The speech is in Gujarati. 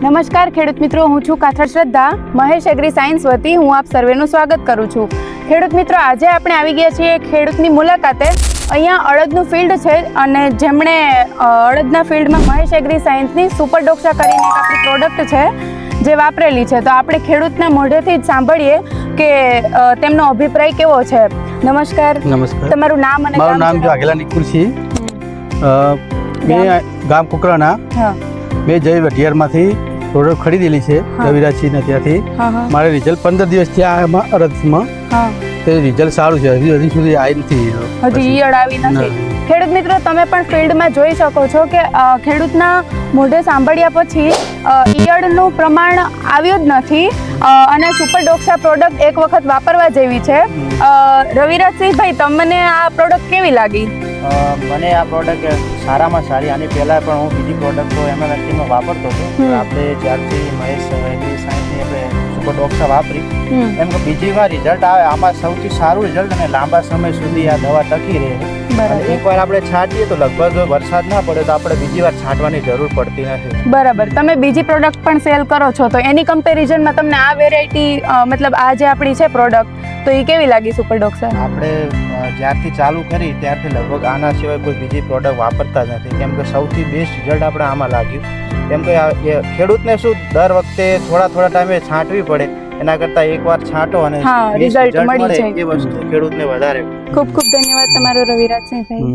નમસ્કાર ખેડૂત મિત્રો, હું છું કાથડ શ્રદ્ધા. મહેશ એગ્રી સાયન્સ વતી હું આપ સર્વેનું સ્વાગત કરું છું. ખેડૂત મિત્રો, આજે આપણે આવી ગયા છીએ ખેડૂતની મુલાકાતે. અહીંયા અડદનું ફિલ્ડ છે અને જેમણે અડદના ફિલ્ડમાં મહેશ એગ્રી સાયન્સની સુપર ડોક્સા કરીને એક આપણી પ્રોડક્ટ છે જે વાપરેલી છે. તો આપણે ખેડૂતના મોઢેથી જ સાંભળીએ કે તેમનો અભિપ્રાય કેવો છે. નમસ્કાર. નમસ્કાર. તમારું નામ અને મારું નામ જો આગેલા નિકુલ છે. મેં ગામ કુકરાના મેં જય વઢિયારમાંથી પ્રોડક્ટ ખરીદેલી છે રવિરાજસિંહને ત્યાંથી. મારે રિઝલ્ટ 15 દિવસ થયા એમાં અરદમાં. તે રિઝલ્ટ સારું છે. હજી સુધી આવી નથી, હજી ઈયળ આવી નથી. ખેડૂત મિત્રો, તમે પણ ફિલ્ડમાં જોઈ શકો છો કે ખેડૂતના મોઢે સાંભળ્યા પછી ઈયળનું પ્રમાણ આવ્યું જ નથી અને સુપર ડોક્સા પ્રોડક્ટ એક વખત વાપરવા જેવી છે. રવિરાજસિંહભાઈ, તમને આ પ્રોડક્ટ કેવી લાગી? મને આ પ્રોડક્ટ સારામાં સારી. આની પહેલાં પણ હું બીજી પ્રોડક્ટો એમએમએફટીમાં વાપરતો હતો. આપણે જ્યારથી મહેશ એગ્રી સાયન્સની આપણે સુપર ડોક્સા વાપરી એમ કે બીજી વાર રિઝલ્ટ આવે. આમાં સૌથી સારું રિઝલ્ટ અને લાંબા સમય સુધી આ દવા ટકી રહે. એકવાર આપણે છાંટીએ તો લગભગ વરસાદ ના પડે તો આપણે બીજી વાર છાંટવાની જરૂર પડતી નથી. બરાબર. તમે બીજી પ્રોડક્ટ પણ સેલ કરો છો, તો એની કમ્પેરિઝનમાં તમને આ વેરાયટી મતલબ આ જે આપણી છે પ્રોડક્ટ, તો એ કેવી લાગી સુપર ડોક્સા? આપણે જ્યારથી ચાલુ કરી ત્યારથી લગભગ આના સિવાય કોઈ બીજી પ્રોડક્ટ વાપરતા જ નથી. કેમ કે સૌથી બેસ્ટ રિઝલ્ટ આપણે આમાં લાગ્યું. કેમ કે ખેડૂતને શું દર વખતે થોડા ટાઈમે છાંટવી પડે, એના કરતાં એકવાર છાંટો અને રિઝલ્ટ મળી જાય એ વસ્તુ ખેડૂતને વધારે. ખૂબ ખૂબ ધન્યવાદ તમારો રવિરાજસિંહભાઈ.